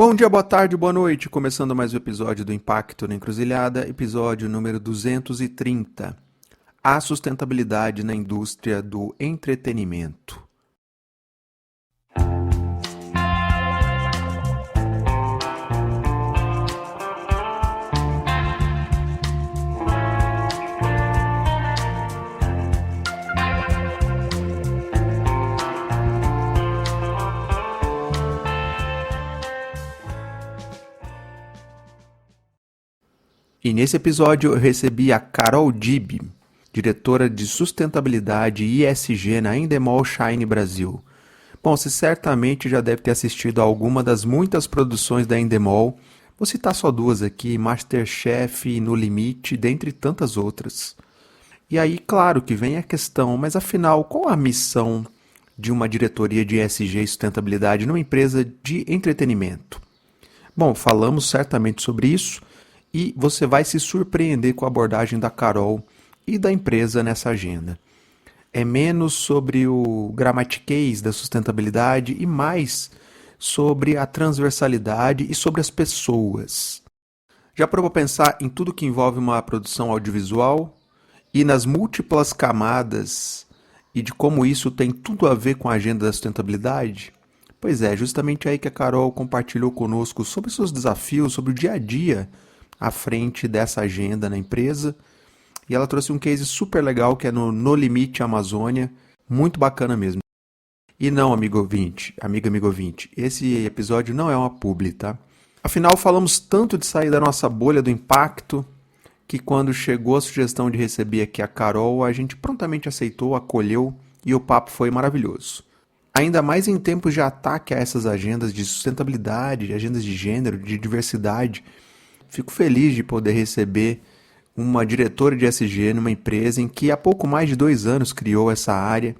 Bom dia, boa tarde, boa noite. Começando mais um episódio do Impacto na Encruzilhada, episódio número 230. A sustentabilidade na indústria do entretenimento. E nesse episódio eu recebi a Carol Dib, diretora de sustentabilidade e ESG na Endemol Shine Brasil. Bom, você certamente já deve ter assistido a alguma das muitas produções da Endemol. Vou citar só duas aqui, MasterChef, No Limite, dentre tantas outras. E aí, claro que vem a questão, mas afinal, qual a missão de uma diretoria de ESG e sustentabilidade numa empresa de entretenimento? Bom, falamos certamente sobre isso. E você vai se surpreender com a abordagem da Carol e da empresa nessa agenda. É menos sobre o gramatiquês da sustentabilidade e mais sobre a transversalidade e sobre as pessoas. Já parou para pensar em tudo que envolve uma produção audiovisual e nas múltiplas camadas e de como isso tem tudo a ver com a agenda da sustentabilidade? Pois é, justamente aí que a Carol compartilhou conosco sobre seus desafios, sobre o dia a dia à frente dessa agenda na empresa. E ela trouxe um case super legal que é no Limite Amazônia, muito bacana mesmo. E não, amigo ouvinte, amigo ouvinte, esse episódio não é uma publi, tá? Afinal, falamos tanto de sair da nossa bolha do impacto que quando chegou a sugestão de receber aqui a Carol, a gente prontamente aceitou, acolheu e o papo foi maravilhoso. Ainda mais em tempos de ataque a essas agendas de sustentabilidade, de agendas de gênero, de diversidade. Fico feliz de poder receber uma diretora de ESG numa empresa em que há pouco mais de 2 anos criou essa área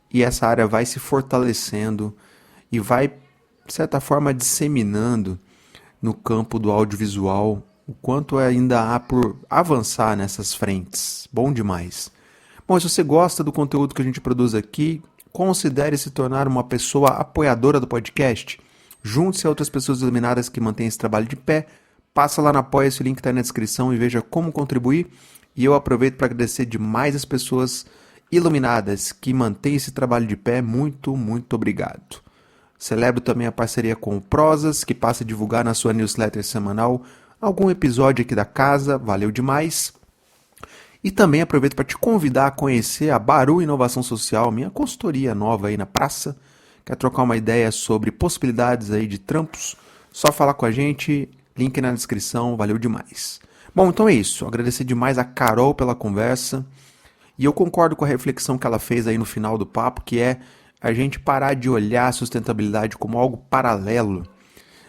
e essa área vai se fortalecendo e vai, de certa forma, disseminando no campo do audiovisual o quanto ainda há por avançar nessas frentes. Bom demais. Bom, se você gosta do conteúdo que a gente produz aqui, considere se tornar uma pessoa apoiadora do podcast. Junte-se a outras pessoas iluminadas que mantêm esse trabalho de pé. Passa lá no Apoia-se, o link está aí na descrição e veja como contribuir. E eu aproveito para agradecer demais as pessoas iluminadas que mantêm esse trabalho de pé. Muito, muito obrigado. Celebro também a parceria com o Prosas, que passa a divulgar na sua newsletter semanal algum episódio aqui da casa. Valeu demais. E também aproveito para te convidar a conhecer a Baru Inovação Social, minha consultoria nova aí na praça. Quer trocar uma ideia sobre possibilidades aí de trampos? Só falar com a gente. Link na descrição, valeu demais. Bom, então é isso. Agradecer demais a Carol pela conversa. E eu concordo com a reflexão que ela fez aí no final do papo, que é a gente parar de olhar a sustentabilidade como algo paralelo.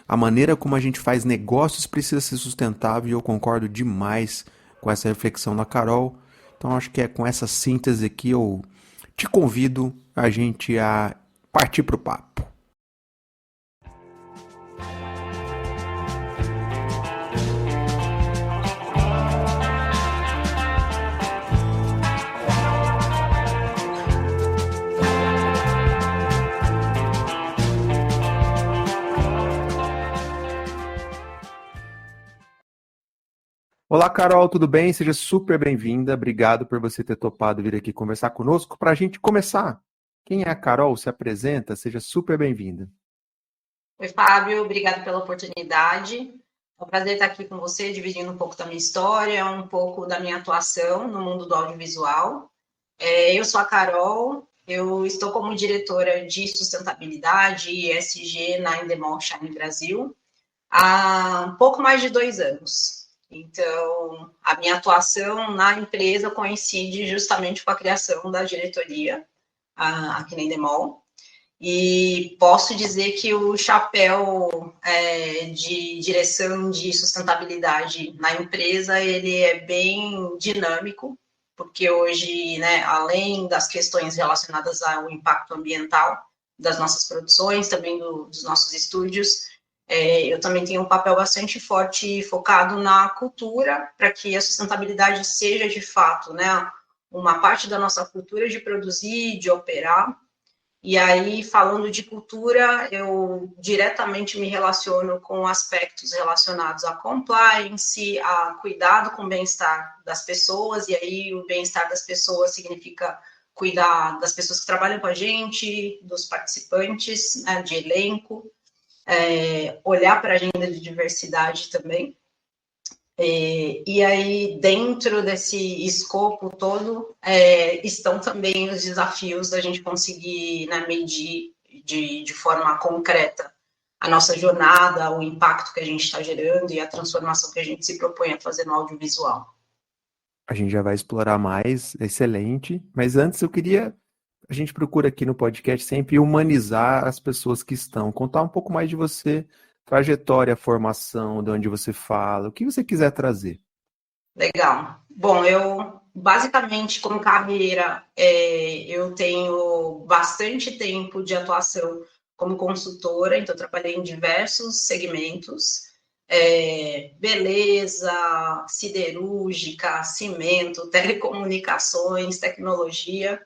A maneira como a gente faz negócios precisa ser sustentável e eu concordo demais com essa reflexão da Carol. Então acho que é com essa síntese que eu te convido a gente a partir para o papo. Olá, Carol, tudo bem? Seja super bem-vinda. Obrigado por você ter topado vir aqui conversar conosco. Para a gente começar, quem é a Carol? Se apresenta, seja super bem-vinda. Oi, Fábio, obrigado pela oportunidade. É um prazer estar aqui com você, dividindo um pouco da minha história, um pouco da minha atuação no mundo do audiovisual. Eu sou a Carol, eu estou como diretora de sustentabilidade e ESG na Endemol Shine Brasil há um pouco mais de 2 anos. Então, a minha atuação na empresa coincide justamente com a criação da diretoria aqui na Endemol. E posso dizer que o chapéu de direção de sustentabilidade na empresa, ele é bem dinâmico, porque hoje, né, além das questões relacionadas ao impacto ambiental das nossas produções, também dos nossos estúdios, eu também tenho um papel bastante forte focado na cultura, para que a sustentabilidade seja, de fato, né, uma parte da nossa cultura de produzir, de operar. E aí, falando de cultura, eu diretamente me relaciono com aspectos relacionados a compliance, a cuidado com o bem-estar das pessoas, e aí o bem-estar das pessoas significa cuidar das pessoas que trabalham com a gente, dos participantes, né, de elenco, olhar para a agenda de diversidade também. E aí, dentro desse escopo todo, estão também os desafios da gente conseguir, né, medir de forma concreta a nossa jornada, o impacto que a gente está gerando e a transformação que a gente se propõe a fazer no audiovisual. A gente já vai explorar mais, excelente. Mas antes a gente procura aqui no podcast sempre humanizar as pessoas que estão, contar um pouco mais de você, trajetória, formação, de onde você fala, o que você quiser trazer. Legal. Bom, eu basicamente como carreira, eu tenho bastante tempo de atuação como consultora, então trabalhei em diversos segmentos, beleza, siderúrgica, cimento, telecomunicações, tecnologia.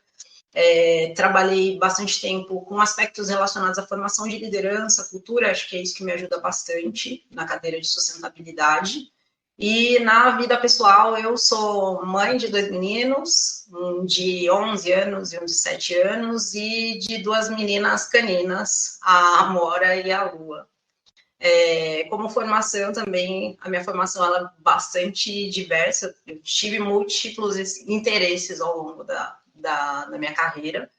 Trabalhei bastante tempo com aspectos relacionados à formação de liderança, cultura, acho que é isso que me ajuda bastante na cadeira de sustentabilidade. E na vida pessoal, eu sou mãe de 2 meninos, um de 11 anos e um de 7 anos, e de 2 meninas caninas, a Amora e a Lua. Como formação também, a minha formação ela é bastante diversa, eu tive múltiplos interesses ao longo da minha carreira.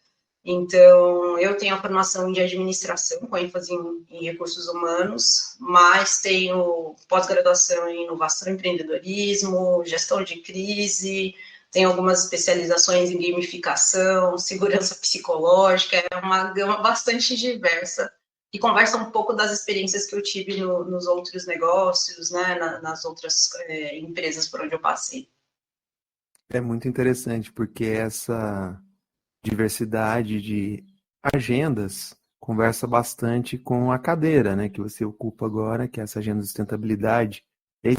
Então, eu tenho a formação de administração, com ênfase em recursos humanos, mas tenho pós-graduação em inovação e empreendedorismo, gestão de crise, tenho algumas especializações em gamificação, segurança psicológica, é uma gama bastante diversa e conversa um pouco das experiências que eu tive nos outros negócios, né, nas outras empresas por onde eu passei. É muito interessante, porque essa diversidade de agendas conversa bastante com a cadeira, né, que você ocupa agora, que é essa agenda de sustentabilidade. E aí,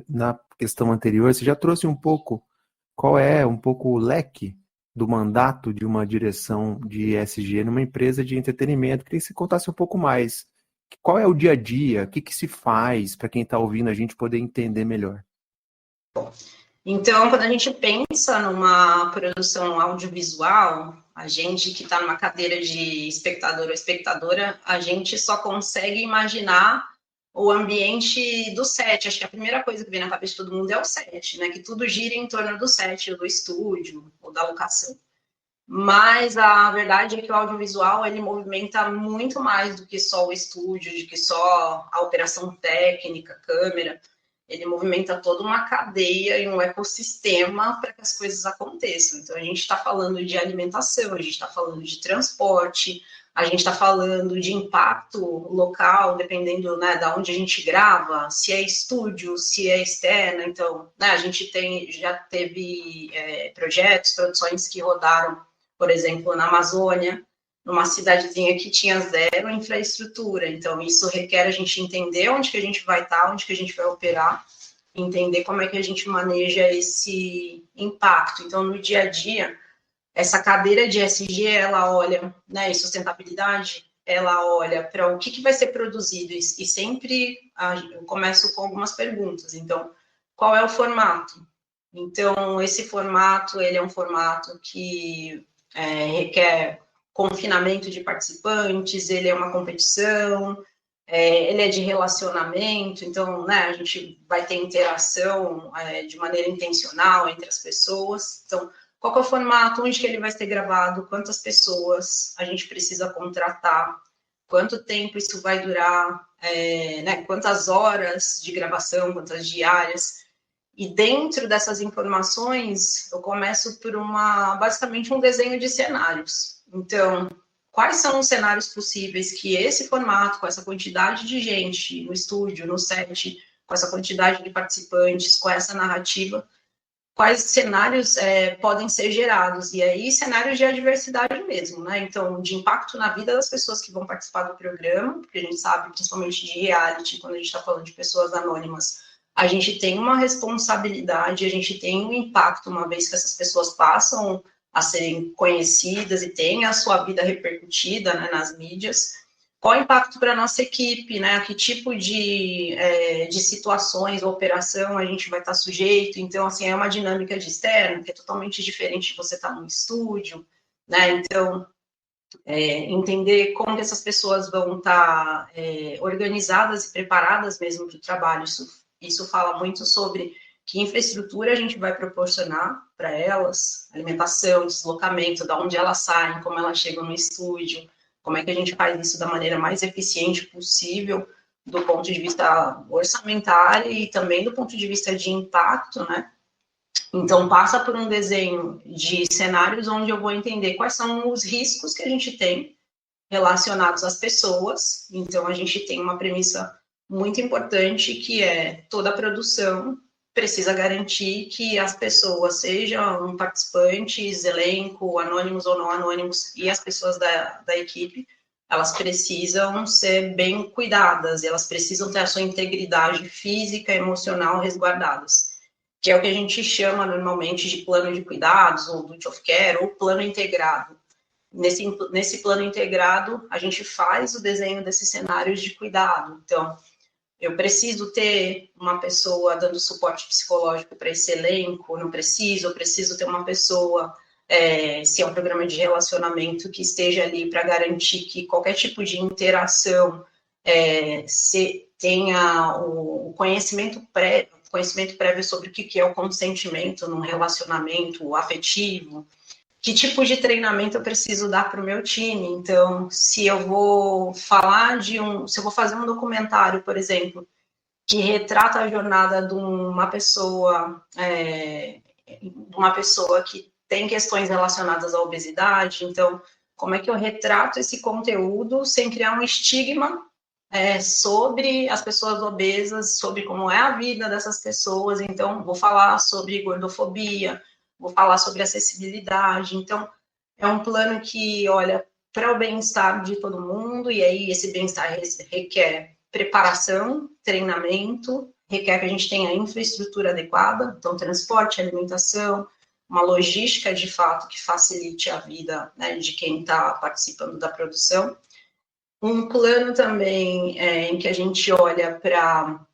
na questão anterior, você já trouxe um pouco qual é um pouco o leque do mandato de uma direção de ESG numa empresa de entretenimento. Queria que você contasse um pouco mais. Qual é o dia a dia? O que que se faz para quem está ouvindo a gente poder entender melhor? Então, quando a gente pensa numa produção audiovisual, a gente que está numa cadeira de espectador ou espectadora, a gente só consegue imaginar o ambiente do set. Acho que a primeira coisa que vem na cabeça de todo mundo é o set, né? Que tudo gira em torno do set, ou do estúdio, ou da locação. Mas a verdade é que o audiovisual, ele movimenta muito mais do que só o estúdio, de que só a operação técnica, câmera. Ele movimenta toda uma cadeia e um ecossistema para que as coisas aconteçam. Então, a gente está falando de alimentação, a gente está falando de transporte, a gente está falando de impacto local, dependendo, né, da onde a gente grava, se é estúdio, se é externa. Então, né, a gente já teve projetos, produções que rodaram, por exemplo, na Amazônia, numa cidadezinha que tinha zero infraestrutura. Então, isso requer a gente entender onde que a gente vai estar, onde que a gente vai operar, entender como é que a gente maneja esse impacto. Então, no dia a dia, essa cadeira de ESG, ela olha, né, e sustentabilidade, ela olha para o que vai ser produzido, e sempre eu começo com algumas perguntas. Então, qual é o formato? Então, esse formato, ele é um formato que requer confinamento de participantes, ele é uma competição, ele é de relacionamento, então, né, a gente vai ter interação de maneira intencional entre as pessoas. Então, qual que é o formato, onde que ele vai ser gravado, quantas pessoas a gente precisa contratar, quanto tempo isso vai durar, né, quantas horas de gravação, quantas diárias. E dentro dessas informações, eu começo por basicamente um desenho de cenários. Então, quais são os cenários possíveis que esse formato, com essa quantidade de gente no estúdio, no set, com essa quantidade de participantes, com essa narrativa, quais cenários podem ser gerados? E aí, cenários de adversidade mesmo, né? Então, de impacto na vida das pessoas que vão participar do programa, porque a gente sabe, principalmente de reality, quando a gente está falando de pessoas anônimas, a gente tem uma responsabilidade, a gente tem um impacto, uma vez que essas pessoas passam a serem conhecidas e tenham a sua vida repercutida, né, nas mídias. Qual o impacto para a nossa equipe, né? Que tipo de situações ou operação a gente vai estar sujeito? Então, assim, é uma dinâmica de externo, que é totalmente diferente de você estar num estúdio, né? Então, entender como que essas pessoas vão estar organizadas e preparadas mesmo para o trabalho. Isso fala muito sobre que infraestrutura a gente vai proporcionar para elas, alimentação, deslocamento, de onde elas saem, como elas chegam no estúdio, como é que a gente faz isso da maneira mais eficiente possível, do ponto de vista orçamentário e também do ponto de vista de impacto, né? Então, passa por um desenho de cenários onde eu vou entender quais são os riscos que a gente tem relacionados às pessoas. Então, a gente tem uma premissa muito importante que é toda a produção precisa garantir que as pessoas, sejam participantes, elenco, anônimos ou não anônimos, e as pessoas da equipe, elas precisam ser bem cuidadas, elas precisam ter a sua integridade física e emocional resguardadas, que é o que a gente chama normalmente de plano de cuidados, ou duty of care, ou plano integrado. Nesse plano integrado, a gente faz o desenho desses cenários de cuidado. Então, eu preciso ter uma pessoa dando suporte psicológico para esse elenco, não preciso, eu preciso ter uma pessoa, se é um programa de relacionamento, que esteja ali para garantir que qualquer tipo de interação se tenha o conhecimento prévio sobre o que é o consentimento num relacionamento afetivo, que tipo de treinamento eu preciso dar para o meu time. Então, se eu vou se eu vou fazer um documentário, por exemplo, que retrata a jornada de uma pessoa que tem questões relacionadas à obesidade, então, como é que eu retrato esse conteúdo sem criar um estigma sobre as pessoas obesas, sobre como é a vida dessas pessoas. Então, vou falar sobre gordofobia, vou falar sobre acessibilidade. Então, é um plano que olha para o bem-estar de todo mundo, e aí esse bem-estar requer preparação, treinamento, requer que a gente tenha infraestrutura adequada, então transporte, alimentação, uma logística de fato que facilite a vida, né, de quem está participando da produção. Um plano também em que a gente olha para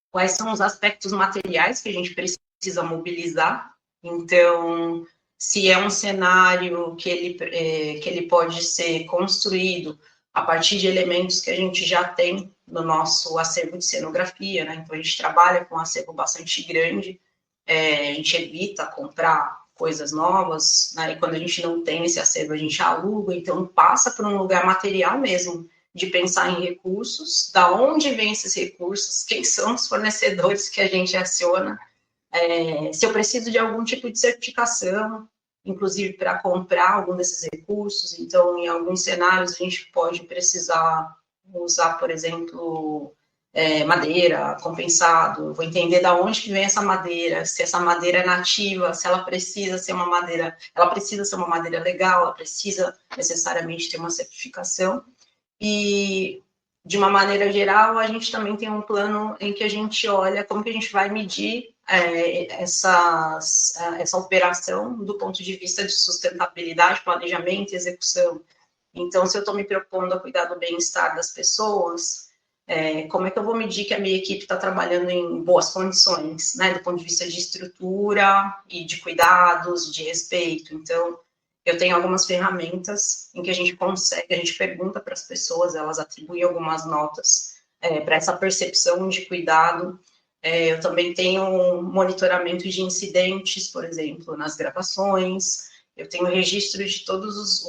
quais são os aspectos materiais que a gente precisa mobilizar. Então, se é um cenário que ele pode ser construído a partir de elementos que a gente já tem no nosso acervo de cenografia, né? Então, a gente trabalha com um acervo bastante grande, a gente evita comprar coisas novas, né? E quando a gente não tem esse acervo, a gente aluga, então passa por um lugar material mesmo, de pensar em recursos, da onde vêm esses recursos, quem são os fornecedores que a gente aciona, se eu preciso de algum tipo de certificação, inclusive para comprar algum desses recursos. Então, em alguns cenários, a gente pode precisar usar, por exemplo, madeira compensado, vou entender de onde que vem essa madeira, se essa madeira é nativa, se ela precisa ser uma madeira legal, ela precisa necessariamente ter uma certificação. E, de uma maneira geral, a gente também tem um plano em que a gente olha como que a gente vai medir essa operação do ponto de vista de sustentabilidade, planejamento e execução. Então, se eu estou me propondo a cuidar do bem-estar das pessoas, como é que eu vou medir que a minha equipe está trabalhando em boas condições, né, do ponto de vista de estrutura e de cuidados, de respeito. Então, eu tenho algumas ferramentas em que a gente consegue, a gente pergunta para as pessoas, elas atribuem algumas notas para essa percepção de cuidado. Eu também tenho um monitoramento de incidentes, por exemplo, nas gravações. Eu tenho registro de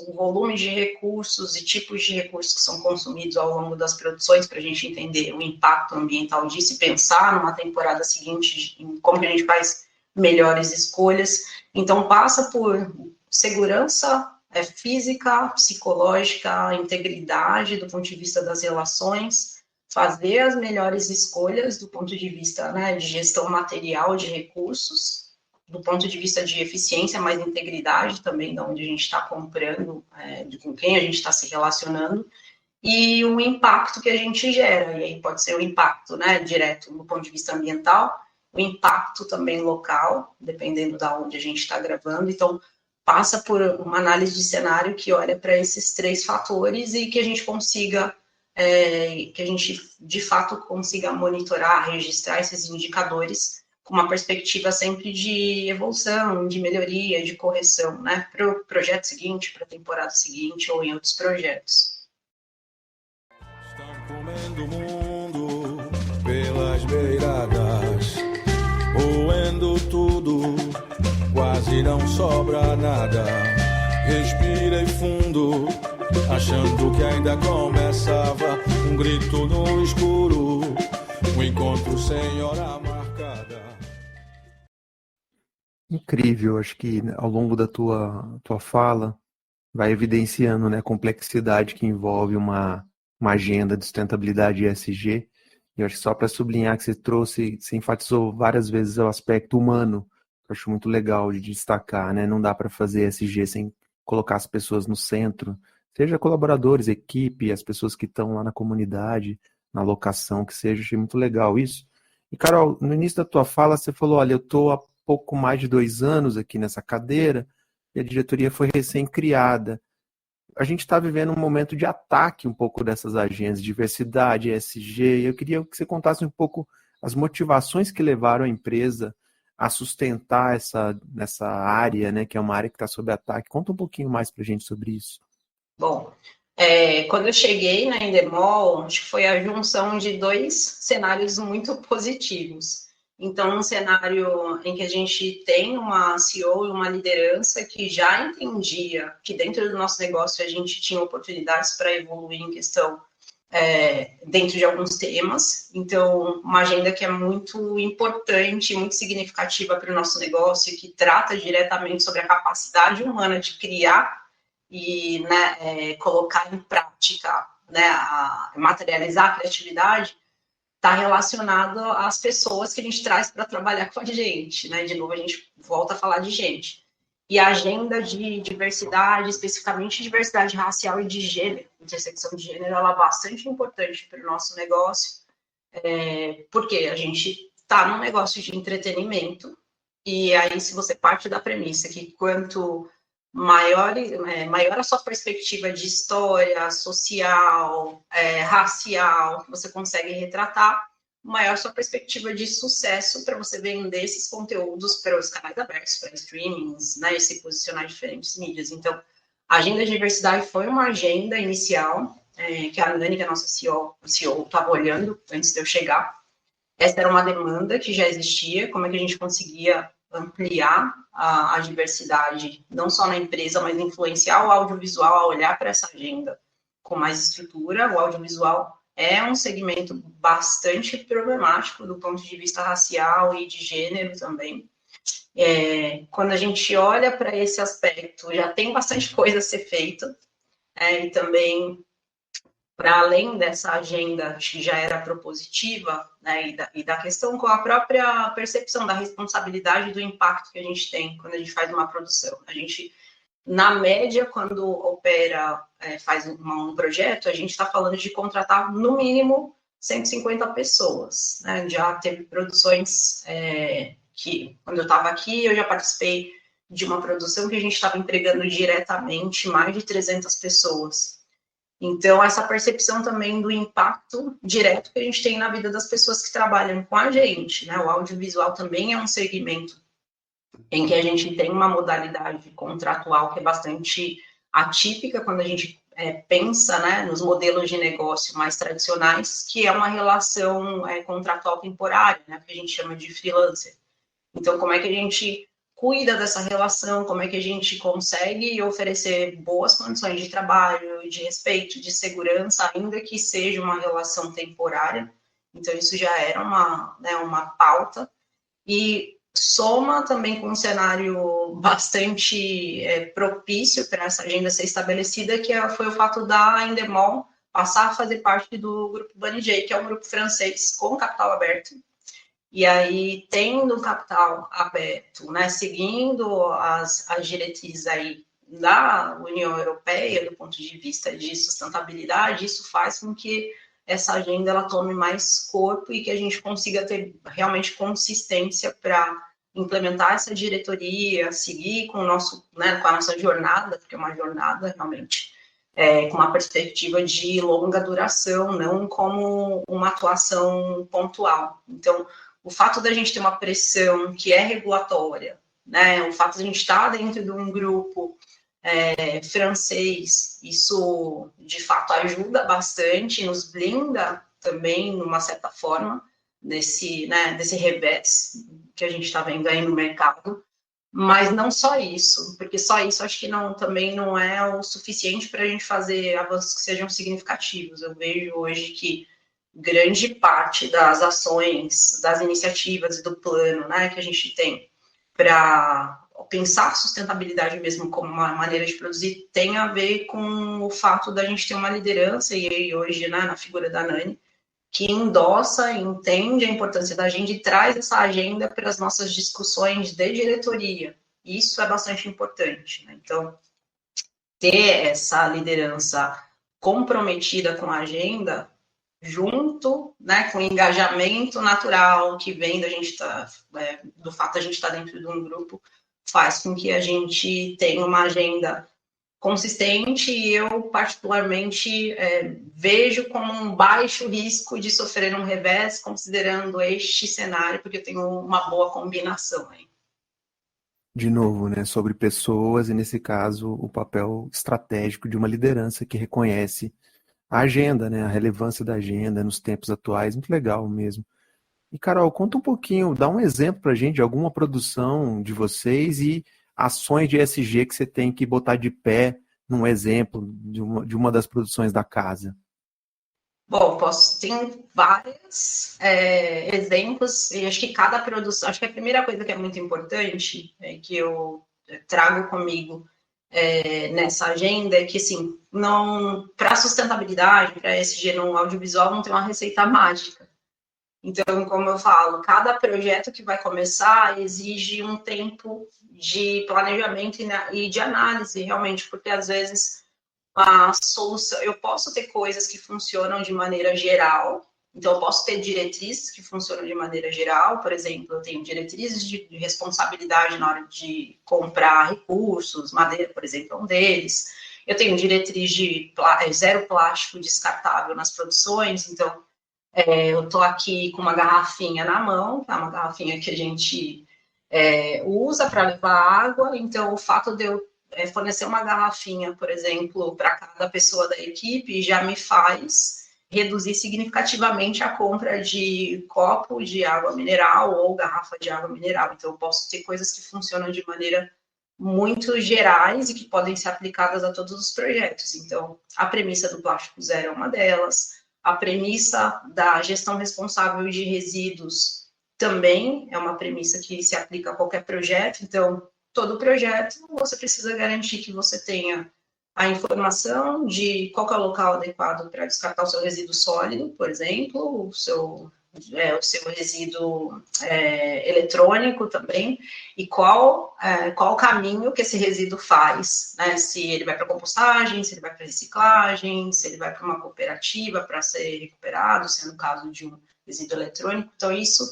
o volume de recursos e tipos de recursos que são consumidos ao longo das produções, para a gente entender o impacto ambiental disso e pensar numa temporada seguinte em como que a gente faz melhores escolhas. Então, passa por segurança física, psicológica, integridade do ponto de vista das relações, fazer as melhores escolhas do ponto de vista, né, de gestão material de recursos, do ponto de vista de eficiência, mas integridade também, de onde a gente está comprando, com quem a gente está se relacionando, e o impacto que a gente gera. E aí pode ser o impacto, né, direto do ponto de vista ambiental, o impacto também local, dependendo de onde a gente está gravando. Então, passa por uma análise de cenário que olha para esses 3 fatores e que a gente consiga, que a gente de fato consiga monitorar, registrar esses indicadores com uma perspectiva sempre de evolução, de melhoria, de correção, né, para o projeto seguinte, para a temporada seguinte ou em outros projetos. Estão comendo o mundo pelas beiradas, roendo tudo, quase não sobra nada. Respirei fundo, achando que ainda começava um grito no escuro, um encontro sem hora marcada. Incrível, acho que ao longo da tua fala vai evidenciando, né, a complexidade que envolve uma agenda de sustentabilidade ESG. E eu acho que só para sublinhar que você enfatizou várias vezes o aspecto humano, que eu acho muito legal de destacar, né? Não dá para fazer ESG sem colocar as pessoas no centro, seja colaboradores, equipe, as pessoas que estão lá na comunidade, na locação, que seja. Achei muito legal isso. E, Carol, no início da tua fala, você falou, olha, eu estou há pouco mais de 2 anos aqui nessa cadeira e a diretoria foi recém-criada. A gente está vivendo um momento de ataque um pouco dessas agendas, diversidade, ESG, e eu queria que você contasse um pouco as motivações que levaram a empresa a sustentar nessa área, né, que é uma área que está sob ataque. Conta um pouquinho mais para a gente sobre isso. Bom, quando eu cheguei na Endemol, acho que foi a junção de 2 cenários muito positivos. Então, um cenário em que a gente tem uma CEO e uma liderança que já entendia que dentro do nosso negócio a gente tinha oportunidades para evoluir em questão dentro de alguns temas. Então, uma agenda que é muito importante, muito significativa para o nosso negócio, que trata diretamente sobre a capacidade humana de criar e, né, colocar em prática, né, materializar a criatividade, está relacionado às pessoas que a gente traz para trabalhar com a gente, né? De novo, a gente volta a falar de gente. E a agenda de diversidade, especificamente diversidade racial e de gênero, intersecção de gênero, ela é bastante importante para o nosso negócio, porque a gente está num negócio de entretenimento, e aí se você parte da premissa que quanto maior a sua perspectiva de história social, racial, que você consegue retratar, maior a sua perspectiva de sucesso para você vender esses conteúdos para os canais abertos, para streamings, né, e se posicionar em diferentes mídias. Então, a agenda de diversidade foi uma agenda inicial, que a Nani, que é a nossa CEO, estava olhando antes de eu chegar. Essa era uma demanda que já existia, como é que a gente conseguia ampliar a diversidade, não só na empresa, mas influenciar o audiovisual a olhar para essa agenda com mais estrutura. O audiovisual é um segmento bastante problemático do ponto de vista racial e de gênero também. Quando a gente olha para esse aspecto, já tem bastante coisa a ser feita, e também, para além dessa agenda que já era propositiva, né, e da questão com a própria percepção da responsabilidade do impacto que a gente tem quando a gente faz uma produção. A gente, na média, quando opera, faz um projeto, a gente está falando de contratar, no mínimo, 150 pessoas. Né? Já teve produções que, quando eu estava aqui, eu já participei de uma produção que a gente estava empregando diretamente mais de 300 pessoas. Então, essa percepção também do impacto direto que a gente tem na vida das pessoas que trabalham com a gente, né? O audiovisual também é um segmento em que a gente tem uma modalidade contratual que é bastante atípica quando a gente pensa, né, nos modelos de negócio mais tradicionais, que é uma relação contratual temporária, né, que a gente chama de freelancer. Então, como é que a gente cuida dessa relação, como é que a gente consegue oferecer boas condições de trabalho, de respeito, de segurança, ainda que seja uma relação temporária. Então, isso já era uma pauta. E soma também com um cenário bastante propício para essa agenda ser estabelecida, que foi o fato da Endemol passar a fazer parte do grupo Banijay, que é um grupo francês com capital aberto. E aí, tendo capital aberto, né, seguindo as diretrizes aí da União Europeia, do ponto de vista de sustentabilidade, isso faz com que essa agenda ela tome mais corpo e que a gente consiga ter realmente consistência para implementar essa diretoria, seguir com o nosso, né, com a nossa jornada, porque é uma jornada realmente, com uma perspectiva de longa duração, não como uma atuação pontual. Então, o fato da gente ter uma pressão que é regulatória, né, o fato de a gente estar dentro de um grupo francês, isso de fato ajuda bastante, nos blinda também, numa certa forma, desse revés que a gente está vendo aí no mercado, mas não só isso, porque só isso acho que também não é o suficiente para a gente fazer avanços que sejam significativos. Eu vejo hoje que grande parte das ações, das iniciativas e do plano, né, que a gente tem para pensar sustentabilidade mesmo como uma maneira de produzir, tem a ver com o fato da gente ter uma liderança, e aí hoje, né, na figura da Nani, que endossa, entende a importância da agenda e traz essa agenda para as nossas discussões de diretoria. Isso é bastante importante, né? Então, ter essa liderança comprometida com a agenda, junto, né, com o engajamento natural que vem da gente do fato de a gente estar dentro de um grupo, faz com que a gente tenha uma agenda consistente e eu, particularmente, vejo como um baixo risco de sofrer um revés, considerando este cenário, porque eu tenho uma boa combinação aí. De novo, né, sobre pessoas e, nesse caso, o papel estratégico de uma liderança que reconhece a agenda, né, a relevância da agenda nos tempos atuais. Muito legal mesmo. E, Carol, conta um pouquinho, dá um exemplo para a gente de alguma produção de vocês e ações de ESG que você tem que botar de pé num exemplo de uma das produções da casa. Bom, tem vários exemplos, e acho que cada produção, acho que a primeira coisa que é muito importante, que eu trago comigo nessa agenda, é que, assim, para a sustentabilidade, para ESG no audiovisual, não tem uma receita mágica. Então, como eu falo, cada projeto que vai começar exige um tempo de planejamento e de análise, realmente, porque às vezes a solução, eu posso ter coisas que funcionam de maneira geral, então eu posso ter diretrizes que funcionam de maneira geral, por exemplo, eu tenho diretrizes de responsabilidade na hora de comprar recursos, madeira, por exemplo, é um deles. Eu tenho diretriz de zero plástico descartável nas produções, então eu estou aqui com uma garrafinha na mão, que é uma garrafinha que a gente usa para levar água, então o fato de eu fornecer uma garrafinha, por exemplo, para cada pessoa da equipe, já me faz reduzir significativamente a compra de copo de água mineral ou garrafa de água mineral. Então, eu posso ter coisas que funcionam de maneira muito gerais e que podem ser aplicadas a todos os projetos. Então, a premissa do plástico zero é uma delas. A premissa da gestão responsável de resíduos também é uma premissa que se aplica a qualquer projeto. Então, todo projeto, você precisa garantir que você tenha a informação de qual é o local adequado para descartar o seu resíduo sólido, por exemplo, o seu resíduo eletrônico também, e qual o caminho que esse resíduo faz, né? Se ele vai para compostagem, se ele vai para reciclagem, se ele vai para uma cooperativa para ser recuperado, se é no caso de um resíduo eletrônico. Então, isso,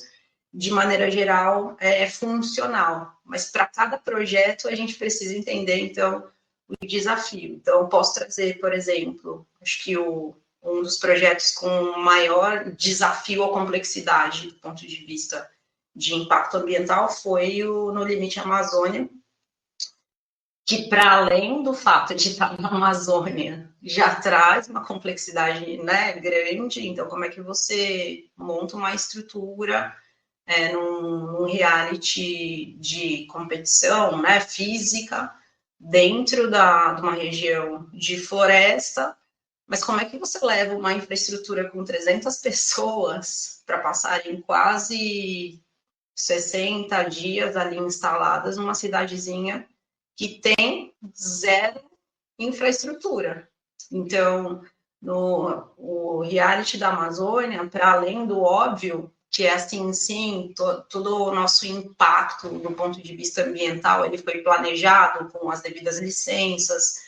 de maneira geral, é funcional, mas para cada projeto a gente precisa entender, então, o desafio. Então, eu posso trazer, por exemplo, acho que um dos projetos com maior desafio ou complexidade do ponto de vista de impacto ambiental foi o No Limite Amazônia, que, para além do fato de estar na Amazônia, já traz uma complexidade, né, grande. Então, como é que você monta uma estrutura num reality de competição, né, física, dentro de uma região de floresta, mas como é que você leva uma infraestrutura com 300 pessoas para passarem quase 60 dias ali instaladas numa cidadezinha que tem zero infraestrutura? Então, o reality da Amazônia, para além do óbvio, que é assim, sim, todo o nosso impacto do ponto de vista ambiental, ele foi planejado com as devidas licenças,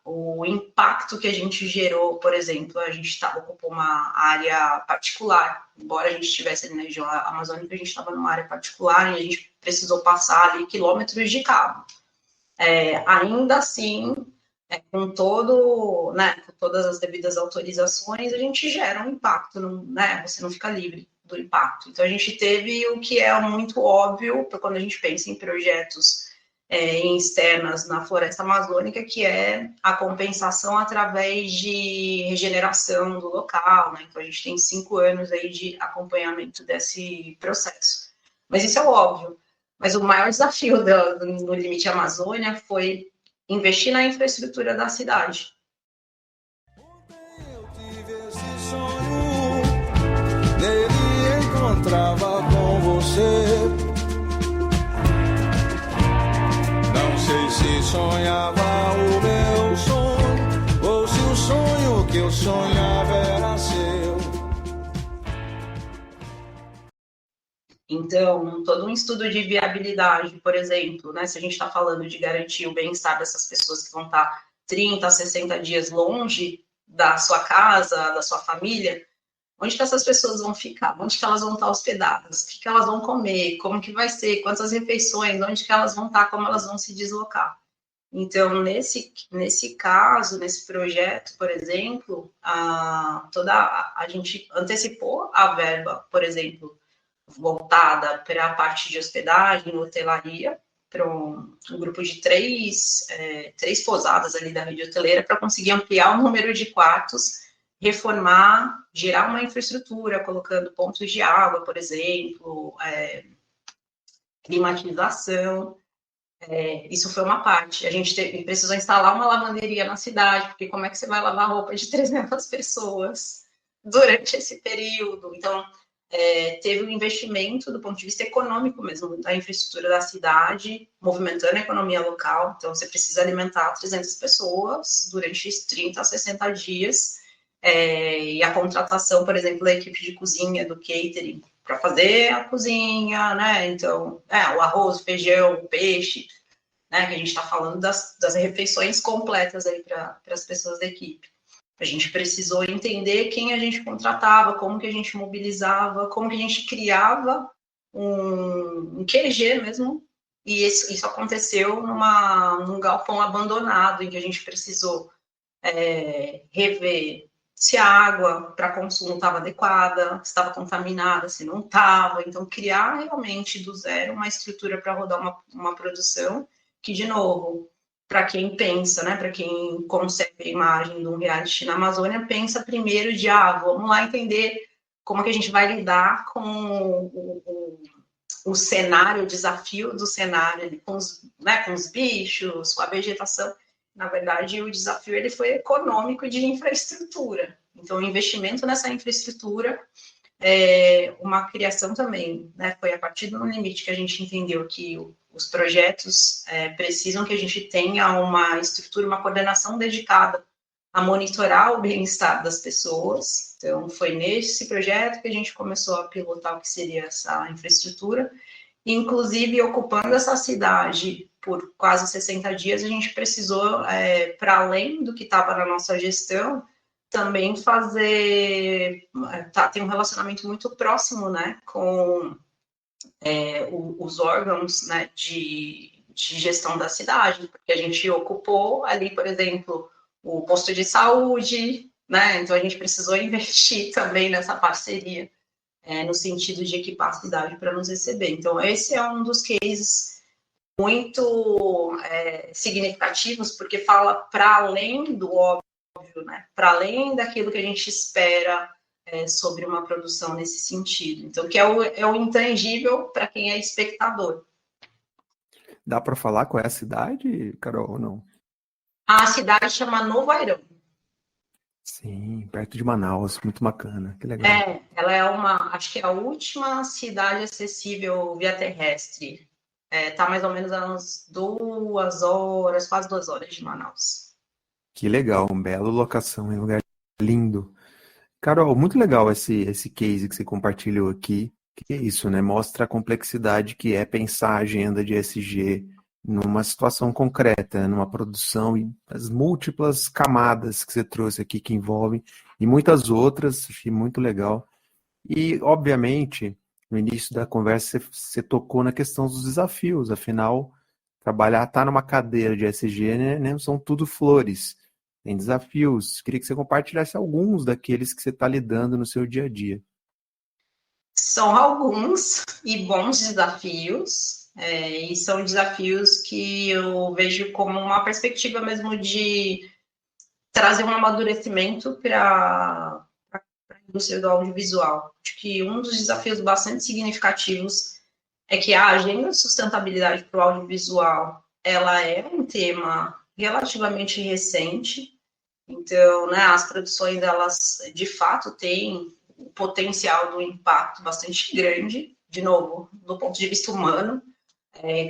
o impacto que a gente gerou, por exemplo, a gente ocupou uma área particular, embora a gente estivesse ali na região amazônica, a gente estava numa área particular e a gente precisou passar ali quilômetros de cabo. Ainda assim, com todas as devidas autorizações, a gente gera um impacto, você não fica livre do impacto. Então, a gente teve o que é muito óbvio quando a gente pensa em projetos em externas na floresta amazônica, que é a compensação através de regeneração do local, né? Então, a gente tem 5 anos aí de acompanhamento desse processo. Mas isso é óbvio. Mas o maior desafio no Limite Amazônia foi investir na infraestrutura da cidade. Eu tive esse sonho, nele encontrava com você. Não sei se sonhava o meu sonho, ou se o sonho que eu sonhava era seu. Então, todo um estudo de viabilidade, por exemplo, né, se a gente está falando de garantir o bem-estar dessas pessoas que vão estar 30 a 60 dias longe da sua casa, da sua família, onde que essas pessoas vão ficar? Onde que elas vão estar hospedadas? O que elas vão comer? Como que vai ser? Quantas refeições? Onde que elas vão estar? Como elas vão se deslocar? Então, nesse caso, nesse projeto, por exemplo, a gente antecipou a verba, por exemplo, voltada para a parte de hospedagem, hotelaria, para um grupo de três pousadas ali da rede hoteleira, para conseguir ampliar o número de quartos, reformar, gerar uma infraestrutura, colocando pontos de água, por exemplo, climatização. Isso foi uma parte. A gente precisou instalar uma lavanderia na cidade, porque como é que você vai lavar roupa de 300 pessoas durante esse período? Então, teve um investimento do ponto de vista econômico mesmo, da infraestrutura da cidade, movimentando a economia local. Então, você precisa alimentar 300 pessoas durante 30 a 60 dias. E a contratação, por exemplo, da equipe de cozinha, do catering, para fazer a cozinha, né? Então, o arroz, o feijão, o peixe, né? Que a gente está falando das refeições completas aí para as pessoas da equipe. A gente precisou entender quem a gente contratava, como que a gente mobilizava, como que a gente criava um QG mesmo, e isso aconteceu num galpão abandonado, em que a gente precisou rever se a água para consumo estava adequada, se estava contaminada, se não estava. Então, criar realmente do zero uma estrutura para rodar uma produção que, de novo, para quem pensa, né, para quem concebe a imagem de um reality na Amazônia, pensa primeiro de, vamos lá entender como é que a gente vai lidar com o cenário, o desafio do cenário, com os bichos, com a vegetação. Na verdade, o desafio ele foi econômico de infraestrutura. Então, o investimento nessa infraestrutura, uma criação também, né? Foi a partir do limite que a gente entendeu que os projetos precisam que a gente tenha uma estrutura, uma coordenação dedicada a monitorar o bem-estar das pessoas. Então, foi nesse projeto que a gente começou a pilotar o que seria essa infraestrutura. Inclusive, ocupando essa cidade por quase 60 dias, a gente precisou, para além do que estava na nossa gestão, também tem um relacionamento muito próximo, né, com os órgãos, né, de gestão da cidade, porque a gente ocupou ali, por exemplo, o posto de saúde, né, então a gente precisou investir também nessa parceria, no sentido de equipar a cidade para nos receber. Então, esse é um dos cases muito significativos, porque fala para além do óbvio, né? Para além daquilo que a gente espera sobre uma produção nesse sentido. Então, que é o intangível para quem é espectador. Dá para falar qual é a cidade, Carol, ou não? A cidade chama Novo Airão. Sim, perto de Manaus, muito bacana, que legal. Ela é acho que é a última cidade acessível via terrestre. Tá mais ou menos a umas 2 horas, quase 2 horas de Manaus. Que legal, uma bela locação, um lugar lindo. Carol, muito legal esse case que você compartilhou aqui. Que é isso, né? Mostra a complexidade que é pensar a agenda de ESG numa situação concreta, numa produção e as múltiplas camadas que você trouxe aqui que envolvem e muitas outras, achei muito legal. E, obviamente, no início da conversa você tocou na questão dos desafios, afinal, trabalhar, tá numa cadeira de ESG, né, não são tudo flores, tem desafios. Queria que você compartilhasse alguns daqueles que você está lidando no seu dia a dia. São alguns e bons desafios, e são desafios que eu vejo como uma perspectiva mesmo de trazer um amadurecimento para a indústria do audiovisual. Acho que um dos desafios bastante significativos é que a agenda de sustentabilidade para o audiovisual, ela é um tema relativamente recente, então, né, as produções, elas de fato têm o potencial do impacto bastante grande, de novo, do ponto de vista humano,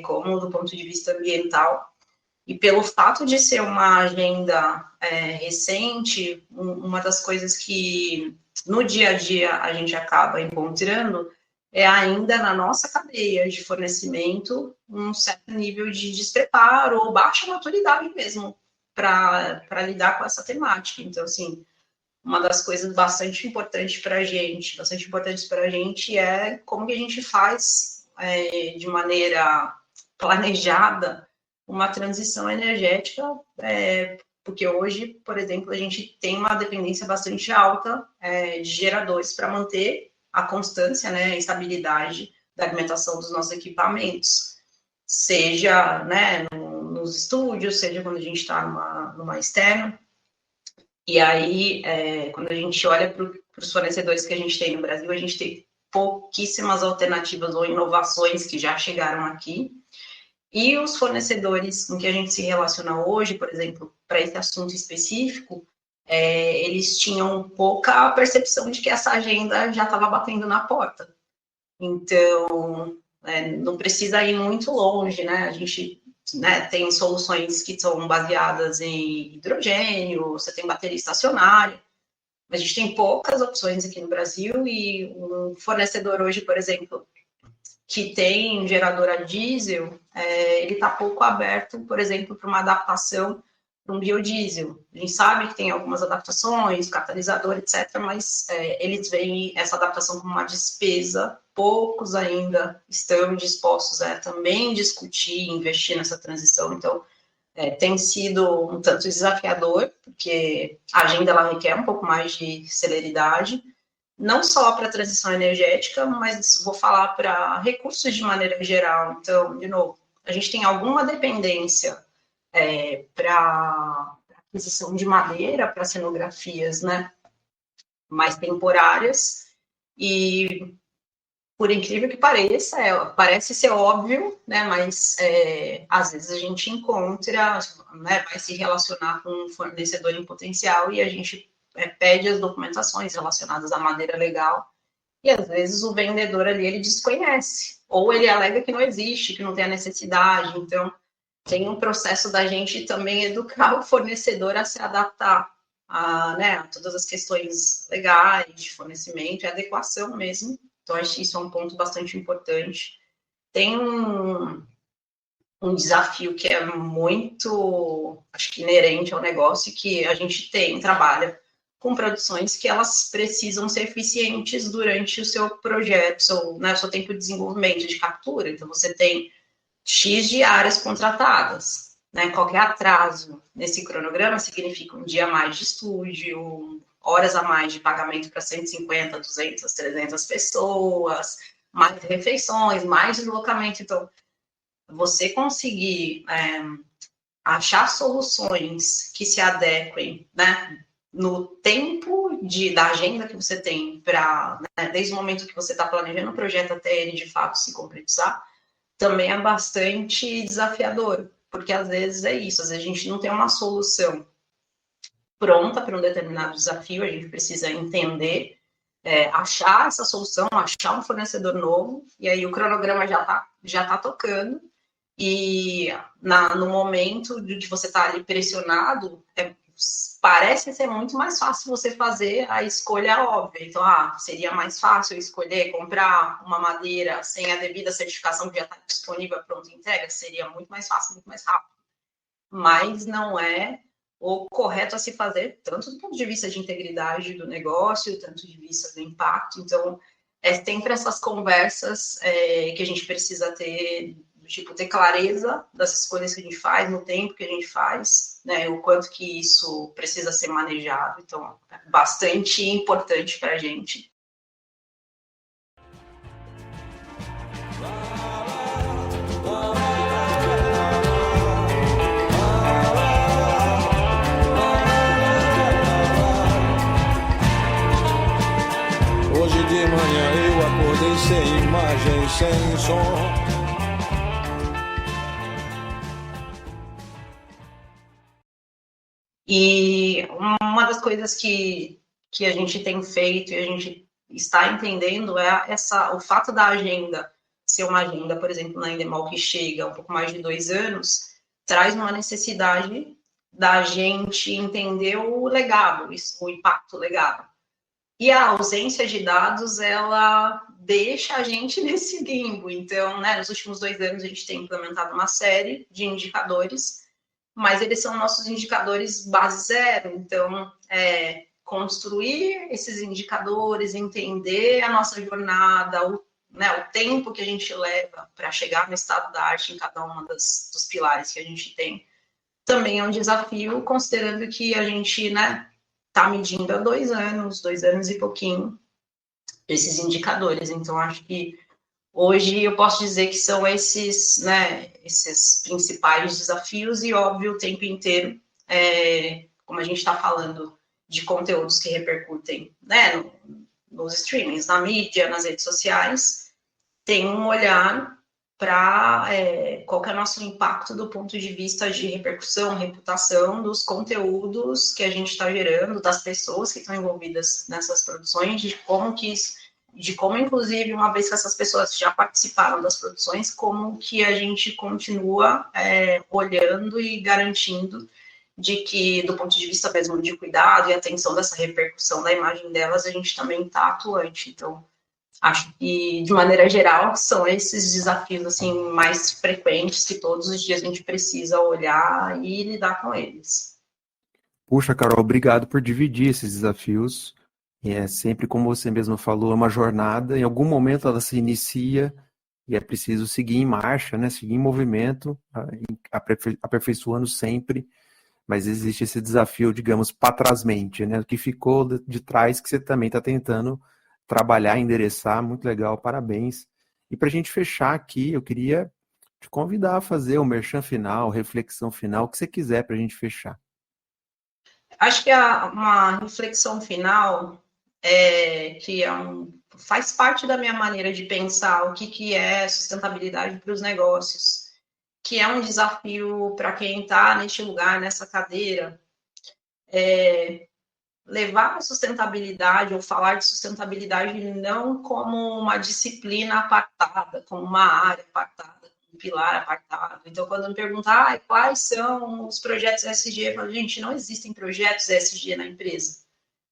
como do ponto de vista ambiental. E pelo fato de ser uma agenda recente, uma das coisas que no dia a dia a gente acaba encontrando é ainda na nossa cadeia de fornecimento um certo nível de despreparo ou baixa maturidade mesmo para lidar com essa temática. Então, assim, uma das coisas bastante importantes para a gente é como que a gente faz de maneira planejada uma transição energética, porque hoje, por exemplo, a gente tem uma dependência bastante alta de geradores para manter a constância, né, a estabilidade da alimentação dos nossos equipamentos, seja, né, nos estúdios, seja quando a gente está numa externa. E aí, quando a gente olha para os fornecedores que a gente tem no Brasil, a gente tem pouquíssimas alternativas ou inovações que já chegaram aqui. E os fornecedores com que a gente se relaciona hoje, por exemplo, para esse assunto específico, eles tinham pouca percepção de que essa agenda já estava batendo na porta. Então, não precisa ir muito longe, né? A gente tem soluções que são baseadas em hidrogênio, você tem bateria estacionária, a gente tem poucas opções aqui no Brasil e um fornecedor hoje, por exemplo, que tem gerador a diesel, ele está pouco aberto, por exemplo, para uma adaptação para um biodiesel. A gente sabe que tem algumas adaptações, catalisador, etc., mas eles veem essa adaptação como uma despesa. Poucos ainda estão dispostos a também discutir e investir nessa transição. Então, tem sido um tanto desafiador, porque a agenda ela requer um pouco mais de celeridade, não só para a transição energética, mas vou falar para recursos de maneira geral. Então, de novo, a gente tem alguma dependência para aquisição de madeira, para cenografias, né, mais temporárias, e por incrível que pareça, parece ser óbvio, né, mas às vezes a gente encontra, né, vai se relacionar com um fornecedor em potencial e a gente pede as documentações relacionadas à madeira legal, e às vezes o vendedor ali, ele desconhece, ou ele alega que não existe, que não tem a necessidade. Então, tem um processo da gente também educar o fornecedor a se adaptar a todas as questões legais, de fornecimento e adequação mesmo. Então, acho que isso é um ponto bastante importante. Tem um desafio que é muito, acho que inerente ao negócio, que a gente trabalha com produções que elas precisam ser eficientes durante o seu projeto, seu tempo de desenvolvimento, de captura. Então, você tem X de áreas contratadas, né? Qualquer atraso nesse cronograma significa um dia a mais de estúdio, horas a mais de pagamento para 150, 200, 300 pessoas, mais refeições, mais deslocamento. Então, você conseguir achar soluções que se adequem, né, no tempo da agenda que você tem, desde o momento que você está planejando o projeto até ele de fato se concretizar, também é bastante desafiador, porque às vezes é isso, às vezes a gente não tem uma solução pronta para um determinado desafio, a gente precisa entender, achar essa solução, achar um fornecedor novo, e aí o cronograma já tá tocando, e no momento de você estar ali pressionado, parece ser muito mais fácil você fazer a escolha óbvia. Então, seria mais fácil escolher comprar uma madeira sem a devida certificação que já está disponível para pronta entrega? Seria muito mais fácil, muito mais rápido. Mas não é o correto a se fazer, tanto do ponto de vista de integridade do negócio, tanto de vista do impacto. Então, é sempre essas conversas que a gente precisa ter, tipo, ter clareza das escolhas que a gente faz, no tempo que a gente faz, né, o quanto que isso precisa ser manejado. Então, é bastante importante para a gente. Hoje de manhã eu acordei sem imagem, sem som. E uma das coisas que a gente tem feito e a gente está entendendo é o fato da agenda ser uma agenda, por exemplo, na Endemol, que chega há um pouco mais de 2 anos, traz uma necessidade da gente entender o legado, o impacto legado. E a ausência de dados, ela deixa a gente nesse limbo. Então, né, nos últimos 2 anos, a gente tem implementado uma série de indicadores, mas eles são nossos indicadores base zero. Então, construir esses indicadores, entender a nossa jornada, o tempo que a gente leva para chegar no estado da arte em cada uma dos pilares que a gente tem, também é um desafio, considerando que a gente, né, está medindo há 2 anos e pouquinho, esses indicadores. Então, acho que hoje eu posso dizer que são esses, né, esses principais desafios e, óbvio, o tempo inteiro, como a gente está falando de conteúdos que repercutem, né, nos streamings, na mídia, nas redes sociais, tem um olhar para qual que é o nosso impacto do ponto de vista de repercussão, reputação dos conteúdos que a gente está gerando, das pessoas que estão envolvidas nessas produções, de como, inclusive, uma vez que essas pessoas já participaram das produções, como que a gente continua olhando e garantindo de que, do ponto de vista mesmo de cuidado e atenção dessa repercussão da imagem delas, a gente também está atuante. Então, acho que, de maneira geral, são esses desafios assim, mais frequentes que todos os dias a gente precisa olhar e lidar com eles. Puxa, Carol, obrigado por dividir esses desafios. É sempre, como você mesmo falou, é uma jornada. Em algum momento ela se inicia e é preciso seguir em marcha, né? Seguir em movimento, aperfeiçoando sempre. Mas existe esse desafio, digamos, para trás-mente, né? O que ficou de trás que você também está tentando trabalhar, endereçar. Muito legal, parabéns. E para a gente fechar aqui, eu queria te convidar a fazer o merchan final, reflexão final, o que você quiser para a gente fechar. Acho que uma reflexão final faz parte da minha maneira de pensar o que é sustentabilidade para os negócios, que é um desafio para quem está neste lugar, nessa cadeira, levar a sustentabilidade ou falar de sustentabilidade não como uma disciplina apartada, como uma área apartada, um pilar apartado. Então, quando me perguntam quais são os projetos ESG, eu falo, gente, não existem projetos ESG na empresa.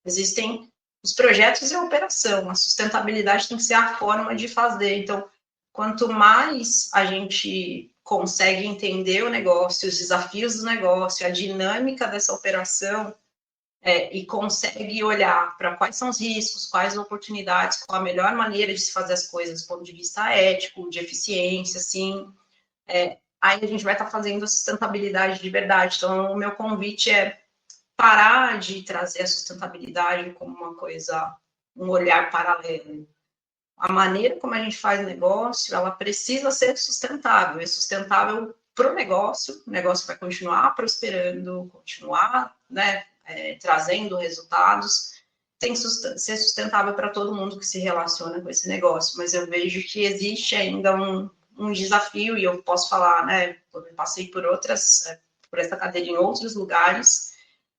Existem os projetos e a operação. A sustentabilidade tem que ser a forma de fazer. Então, quanto mais a gente consegue entender o negócio, os desafios do negócio, a dinâmica dessa operação, e consegue olhar para quais são os riscos, quais as oportunidades, qual a melhor maneira de se fazer as coisas do ponto de vista ético, de eficiência, assim, aí a gente vai estar fazendo a sustentabilidade de verdade. Então, o meu convite é parar de trazer a sustentabilidade como uma coisa, um olhar paralelo. A maneira como a gente faz negócio, ela precisa ser sustentável. É sustentável para o negócio vai continuar prosperando, continuar, né, trazendo resultados, tem que ser sustentável para todo mundo que se relaciona com esse negócio. Mas eu vejo que existe ainda um desafio, e eu posso falar, né, eu passei por essa cadeira em outros lugares,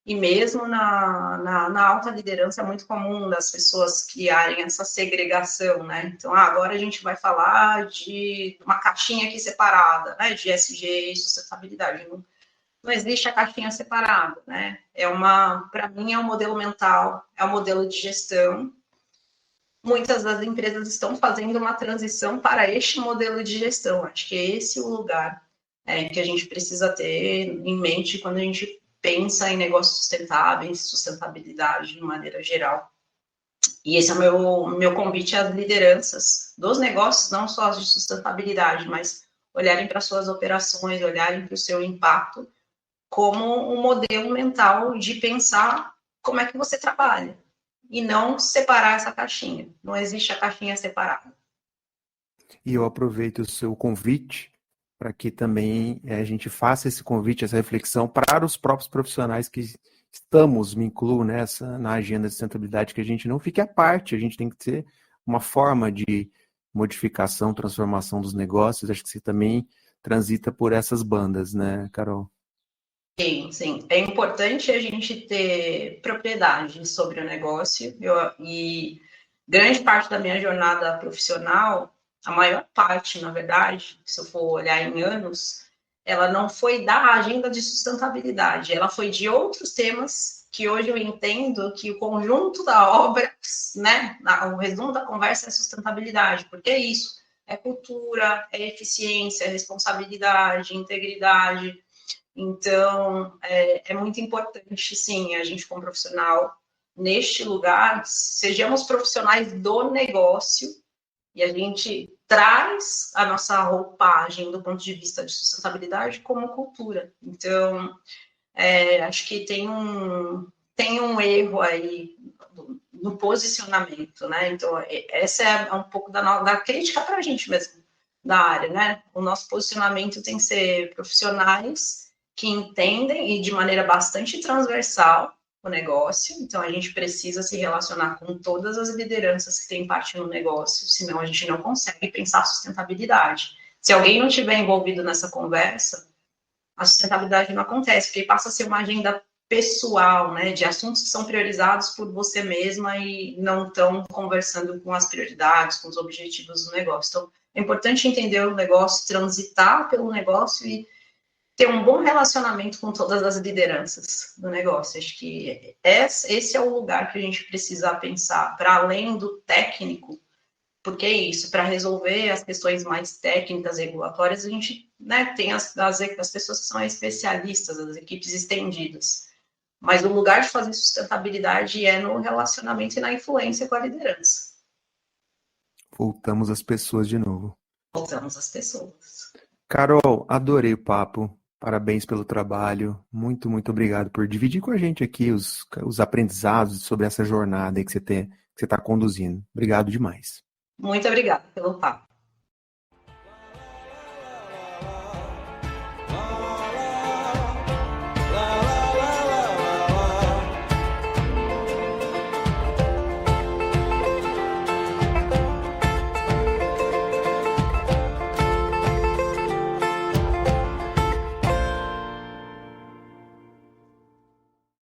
e mesmo na alta liderança é muito comum das pessoas criarem essa segregação, né? Então, agora a gente vai falar de uma caixinha aqui separada, né? De ESG e sustentabilidade. não existe a caixinha separada, né? Para mim, é um modelo mental, é um modelo de gestão. Muitas das empresas estão fazendo uma transição para este modelo de gestão. Acho que esse é o lugar que a gente precisa ter em mente quando a gente pensa em negócios sustentáveis, sustentabilidade de maneira geral. E esse é o meu convite às lideranças dos negócios, não só as de sustentabilidade, mas olharem para suas operações, olharem para o seu impacto como um modelo mental de pensar como é que você trabalha e não separar essa caixinha. Não existe a caixinha separada. E eu aproveito o seu convite para que também a gente faça esse convite, essa reflexão para os próprios profissionais que estamos, me incluo nessa, na agenda de sustentabilidade, que a gente não fique à parte, a gente tem que ter uma forma de modificação, transformação dos negócios. Acho que você também transita por essas bandas, né, Carol? Sim, sim. É importante a gente ter propriedade sobre o negócio. E grande parte da minha jornada profissional, a maior parte, na verdade, se eu for olhar em anos, ela não foi da agenda de sustentabilidade, ela foi de outros temas que hoje eu entendo que o conjunto da obra, né, o resumo da conversa é sustentabilidade, porque é isso, é cultura, é eficiência, é responsabilidade, integridade. Então, é muito importante, sim, a gente como profissional, neste lugar, sejamos profissionais do negócio e a gente traz a nossa roupagem do ponto de vista de sustentabilidade como cultura. Então, acho que tem um erro aí no posicionamento, né? Então, essa é um pouco da crítica para a gente mesmo, da área, né? O nosso posicionamento tem que ser profissionais que entendem e de maneira bastante transversal o negócio. Então, a gente precisa se relacionar com todas as lideranças que têm parte no negócio, senão a gente não consegue pensar sustentabilidade. Se alguém não estiver envolvido nessa conversa, a sustentabilidade não acontece, porque passa a ser uma agenda pessoal, né, de assuntos que são priorizados por você mesma e não estão conversando com as prioridades, com os objetivos do negócio. Então, é importante entender o negócio, transitar pelo negócio e ter um bom relacionamento com todas as lideranças do negócio. Acho que esse é o lugar que a gente precisa pensar, para além do técnico, porque é isso, para resolver as questões mais técnicas, regulatórias, a gente, né, tem as pessoas que são especialistas, as equipes estendidas. Mas o lugar de fazer sustentabilidade é no relacionamento e na influência com a liderança. Voltamos às pessoas de novo. Voltamos às pessoas. Carol, adorei o papo. Parabéns pelo trabalho. Muito, muito obrigado por dividir com a gente aqui os aprendizados sobre essa jornada aí que você está conduzindo. Obrigado demais. Muito obrigada pelo papo.